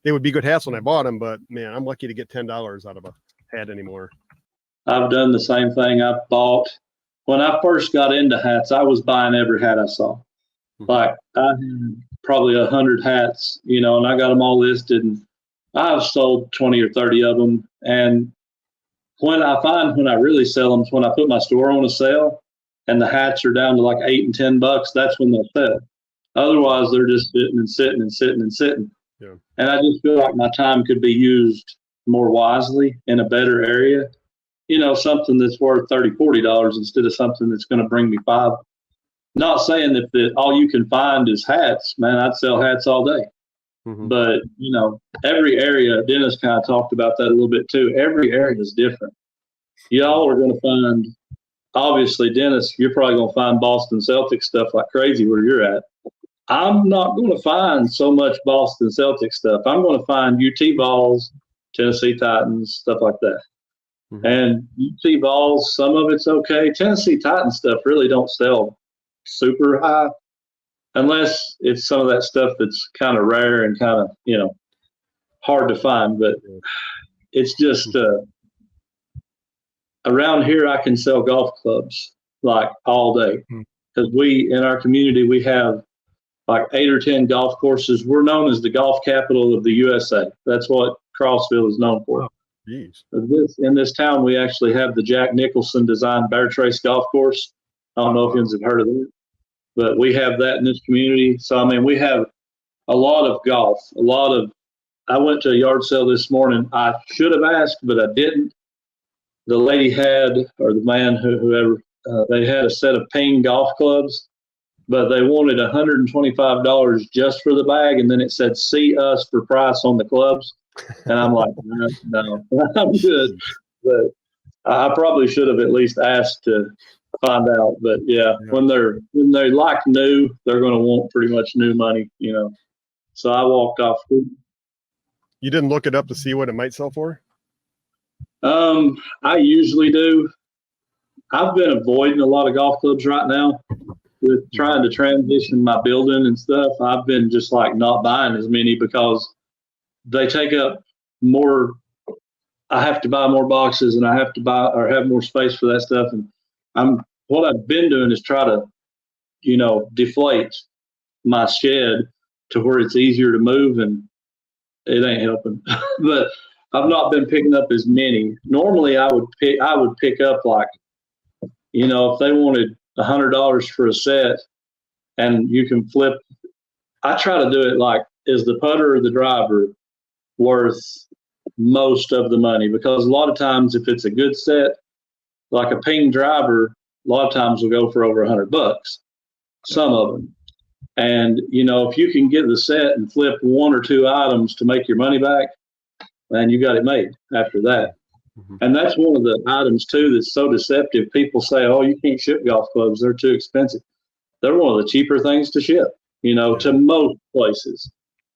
they would be good hats when I bought them, but man, I'm lucky to get $10 out of a hat anymore. I've done the same thing. I've bought, when I first got into hats, I was buying every hat I saw. Like I had probably 100 hats, and I got them all listed. And I've sold 20 or 30 of them. And when I really sell them is when I put my store on a sale and the hats are down to like $8 and $10. That's when they'll sell. Otherwise, they're just sitting and sitting and sitting and sitting. Yeah. And I just feel like my time could be used more wisely in a better area. Something that's worth $30, $40 instead of something that's going to bring me $5. Not saying that all you can find is hats, man. I'd sell hats all day. Mm-hmm. But, every area, Dennis kind of talked about that a little bit too. Every area is different. Y'all are going to find, obviously, Dennis, you're probably going to find Boston Celtics stuff like crazy where you're at. I'm not going to find so much Boston Celtics stuff. I'm going to find UT Vols, Tennessee Titans, stuff like that. Mm-hmm. And UT Vols, some of it's okay. Tennessee Titans stuff really don't sell super high unless it's some of that stuff that's kind of rare and kind of, hard to find. But it's just around here I can sell golf clubs like all day because in our community, we have like 8 or 10 golf courses. We're known as the golf capital of the USA. That's what Crossville is known for. In this town, we actually have the Jack Nicholson designed Bear Trace golf course. I don't know if you have heard of it, but we have that in this community. So, we have a lot of golf, I went to a yard sale this morning. I should have asked, but I didn't. The lady or the man, whoever, they had a set of Ping golf clubs, but they wanted $125 just for the bag. And then it said, see us for price on the clubs. And I'm like, no, I'm good. But I probably should have at least asked to find out. But yeah, when they're like new, they're going to want pretty much new money, So I walked off. You didn't look it up to see what it might sell for? I usually do. I've been avoiding a lot of golf clubs right now with trying to transition my building and stuff. I've been just like not buying as many because they take up more. I have to buy more boxes and I have to buy or have more space for that stuff. And what I've been doing is try to, deflate my shed to where it's easier to move, and it ain't helping. But I've not been picking up as many. Normally I would pick up like, if they wanted $100 for a set and you can flip, I try to do it like, is the putter or the driver worth most of the money? Because a lot of times if it's a good set, like a Ping driver, a lot of times will go for over $100, some of them. And, if you can get the set and flip 1 or 2 items to make your money back, then you got it made after that. Mm-hmm. And that's one of the items, too, that's so deceptive. People say, oh, you can't ship golf clubs. They're too expensive. They're one of the cheaper things to ship, to most places.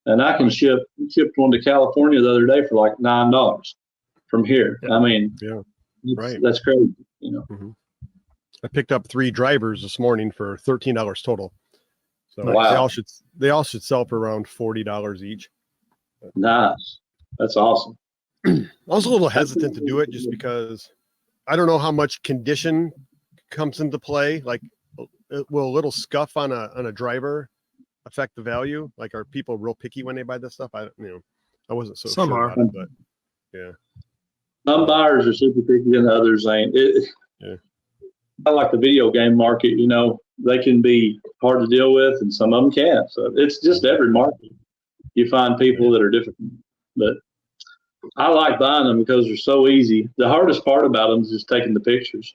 And I can shipped one to California the other day for like $9 from here. Yeah. That's crazy, Mm-hmm. I picked up 3 drivers this morning for $13 total. So wow. they all should sell for around $40 each. Nice. That's awesome. I was a little hesitant to do it just because I don't know how much condition comes into play. Like, will a little scuff on a driver affect the value? Like, are people real picky when they buy this stuff? I wasn't so Some sure are. about it, but yeah. Some buyers are super picky and others ain't. I like the video game market, they can be hard to deal with and some of them can't. So it's just every market. You find people that are different, but I like buying them because they're so easy. The hardest part about them is just taking the pictures,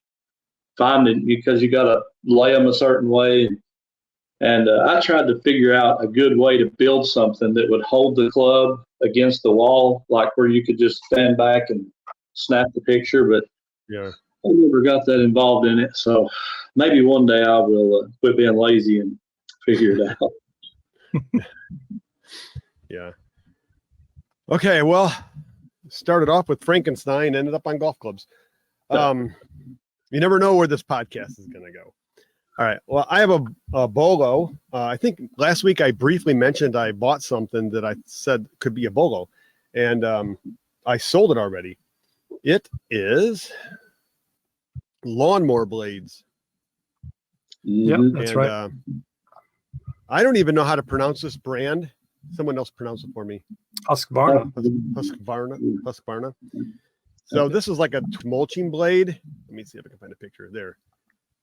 finding, because you got to lay them a certain way. And I tried to figure out a good way to build something that would hold the club against the wall, like where you could just stand back and snap the picture. But yeah, I never got that involved in it. So maybe one day I will quit being lazy and figure it out. Yeah. Okay. Well, started off with Frankenstein, ended up on golf clubs. You never know where this podcast is going to go. All right. Well, I have a bolo. I think last week I briefly mentioned I bought something that I said could be a bolo, and I sold it already. It is lawnmower blades. Yep, that's right. I don't even know how to pronounce this brand. Someone else pronounce it for me. Husqvarna. Husqvarna. So this is like a mulching blade. Let me see if I can find a picture there.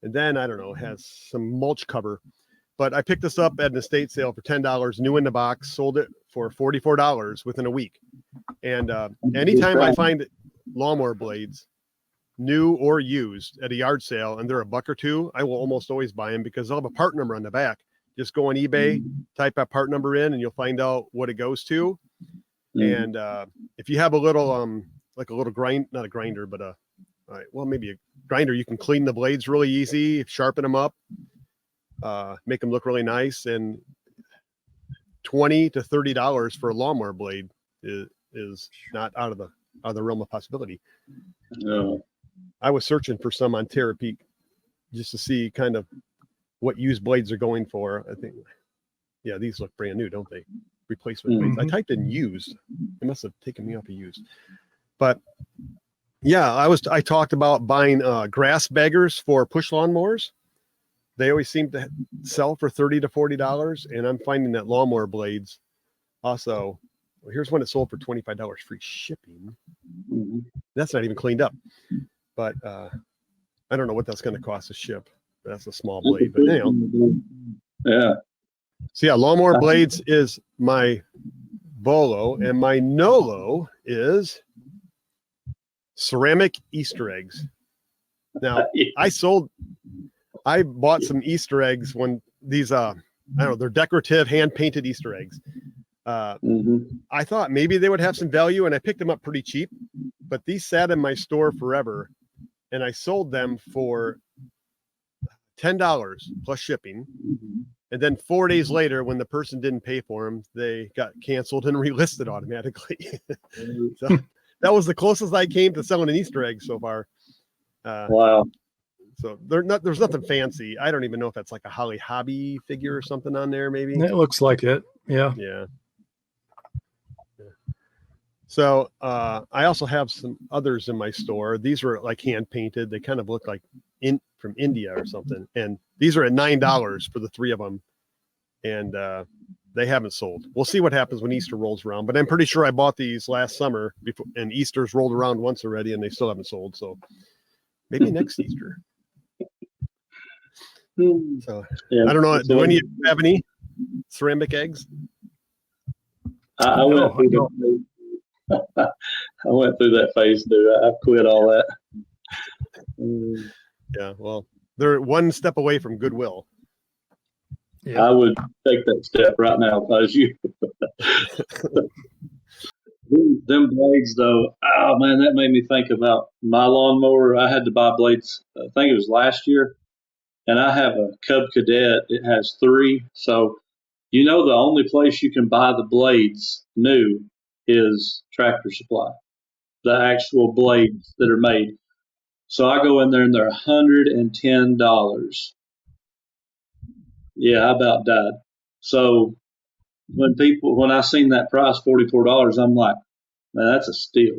And then, I don't know, it has some mulch cover. But I picked this up at an estate sale for $10, new in the box, sold it for $44 within a week. And anytime I find lawnmower blades, new or used, at a yard sale, and they're $1 or $2, I will almost always buy them because they'll have a part number on the back. Just go on eBay, type that part number in, and you'll find out what it goes to. And if you have a little, like a little not a grinder, but maybe a grinder, you can clean the blades really easy, sharpen them up, make them look really nice. And $20 to $30 for a lawnmower blade is not out of the realm of possibility. No. I was searching for some on Terapeak just to see kind of what used blades are going for. I think, yeah, these look brand new, don't they? Replacement blades. I typed in used. It must have taken me off of used. But yeah, I talked about buying grass baggers for push lawnmowers. They always seem to sell for $30 to $40, and I'm finding that lawnmower blades also. Well, here's one that sold for $25 free shipping. That's not even cleaned up, but I don't know what that's going to cost to ship. That's a small blade, but anyhow. Yeah. So yeah, lawnmower blades is my bolo, and my nolo is ceramic Easter eggs. Now, I bought some Easter eggs when these, I don't know, they're decorative hand-painted Easter eggs. I thought maybe they would have some value, and I picked them up pretty cheap, but these sat in my store forever, and I sold them for $10 plus shipping. And then 4 days later, when the person didn't pay for them, they got canceled and relisted automatically. So that was the closest I came to selling an Easter egg so far. Wow. So there's nothing fancy. I don't even know if that's like a Holly Hobby figure or something on there, maybe. It looks like it. Yeah. Yeah. So I also have some others in my store. These were like hand painted. They kind of look like from India or something. And these are at $9 for the 3 of them. And they haven't sold. We'll see what happens when Easter rolls around. But I'm pretty sure I bought these last summer and Easter's rolled around once already and they still haven't sold. So maybe next Easter. So yeah, I don't know. Do any of you have any ceramic eggs? I went through that phase too. I've quit all that. Yeah, well, they're one step away from Goodwill. Yeah. I would take that step right now if I was you. Them blades, though, oh man, that made me think about my lawnmower. I had to buy blades, I think it was last year, and I have a Cub Cadet. It has 3. So, the only place you can buy the blades new is Tractor Supply, the actual blades that are made. So I go in there and they're $110. Yeah, I about died. So when I seen that price, $44, I'm like, man, that's a steal.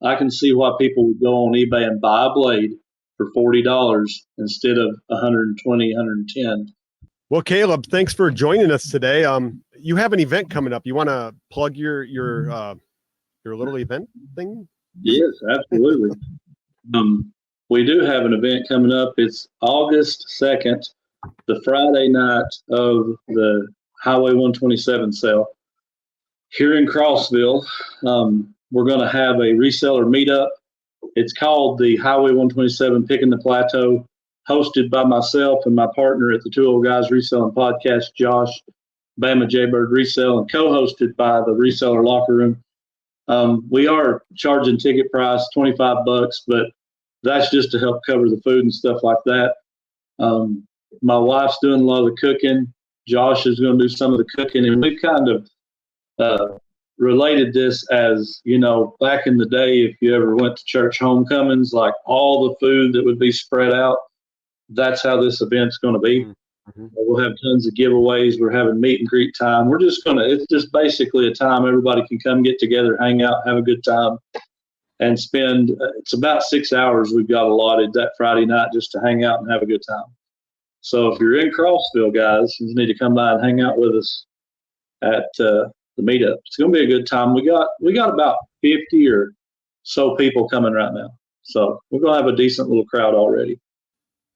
I can see why people would go on eBay and buy a blade for $40 instead of $120, $110. Well, Caleb, thanks for joining us today. You have an event coming up. You want to plug your little event thing? Yes, absolutely. We do have an event coming up. It's August 2nd, the Friday night of the Highway 127 sale here in Crossville. We're going to have a reseller meetup. It's called the Highway 127 Picking the Plateau, hosted by myself and my partner at the Two Old Guys Reselling Podcast, Josh, Bama Jaybird Resell, and co-hosted by the Reseller Locker Room. We are charging ticket price $25, but that's just to help cover the food and stuff like that. My wife's doing a lot of the cooking. Josh is going to do some of the cooking, and we've kind of related this as, back in the day, if you ever went to church homecomings, like all the food that would be spread out, that's how this event's going to be. Mm-hmm. We'll have tons of giveaways. We're having meet and greet time. It's just basically a time everybody can come get together, hang out, have a good time, and spend, it's about 6 hours we've got allotted that Friday night just to hang out and have a good time. So if you're in Crossville, guys, you need to come by and hang out with us at meetup. It's going to be a good time. We got about 50 or so people coming right now. So we're going to have a decent little crowd already.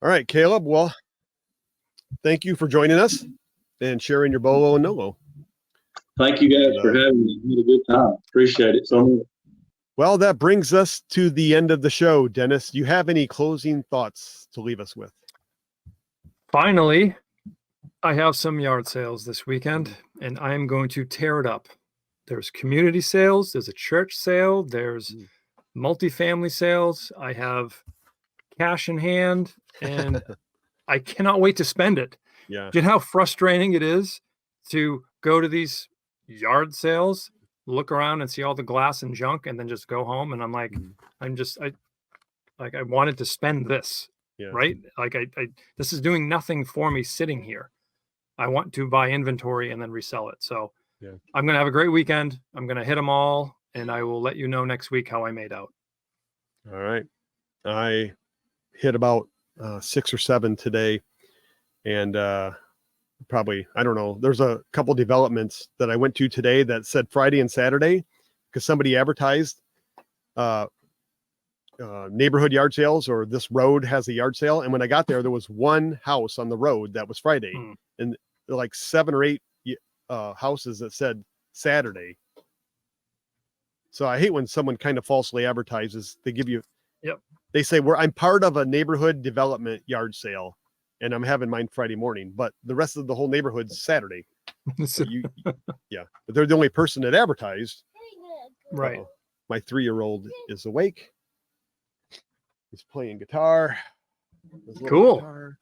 All right, Caleb. Well, thank you for joining us and sharing your BOLO and NOLO. Thank you guys for having me. We had a good time. Appreciate it so much. Well, that brings us to the end of the show. Dennis, do you have any closing thoughts to leave us with? Finally, I have some yard sales this weekend, and I'm going to tear it up. There's community sales, there's a church sale, there's multifamily sales. I have cash in hand, and I cannot wait to spend it. Yeah. Do you know how frustrating it is to go to these yard sales, look around and see all the glass and junk, and then just go home? And I'm like, I wanted to spend this, right? Like I this is doing nothing for me sitting here. I want to buy inventory and then resell it. So I'm going to have a great weekend. I'm going to hit them all, and I will let you know next week how I made out. All right. I hit about 6 or 7 today, and probably, I don't know, there's a couple developments that I went to today that said Friday and Saturday because somebody advertised neighborhood yard sales, or this road has a yard sale. And when I got there was one house on the road that was Friday, and like 7 or 8 houses that said Saturday. So I hate when someone kind of falsely advertises. They give you, they say, I'm part of a neighborhood development yard sale, and I'm having mine Friday morning, but the rest of the whole neighborhood's Saturday. So but they're the only person that advertised. Right. My 3-year-old is awake. He's playing guitar. Cool. Guitar.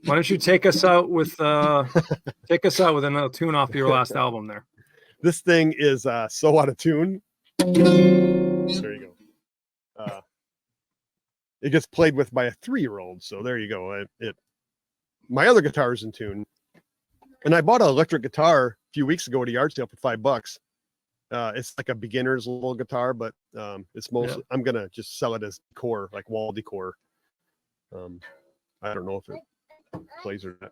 Why don't you take us out with another tune off your last album there? This thing is so out of tune. There you go. It gets played with by a 3-year-old, so there you go. My other guitar is in tune, and I bought an electric guitar a few weeks ago at a yard sale for $5. It's like a beginner's little guitar, but it's mostly I'm gonna just sell it as decor, like wall decor. I don't know if it plays or not.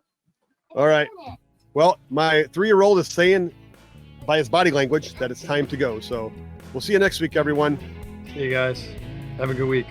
All right. Well, my 3-year-old is saying by his body language that it's time to go. So we'll see you next week, everyone. See you guys. Have a good week.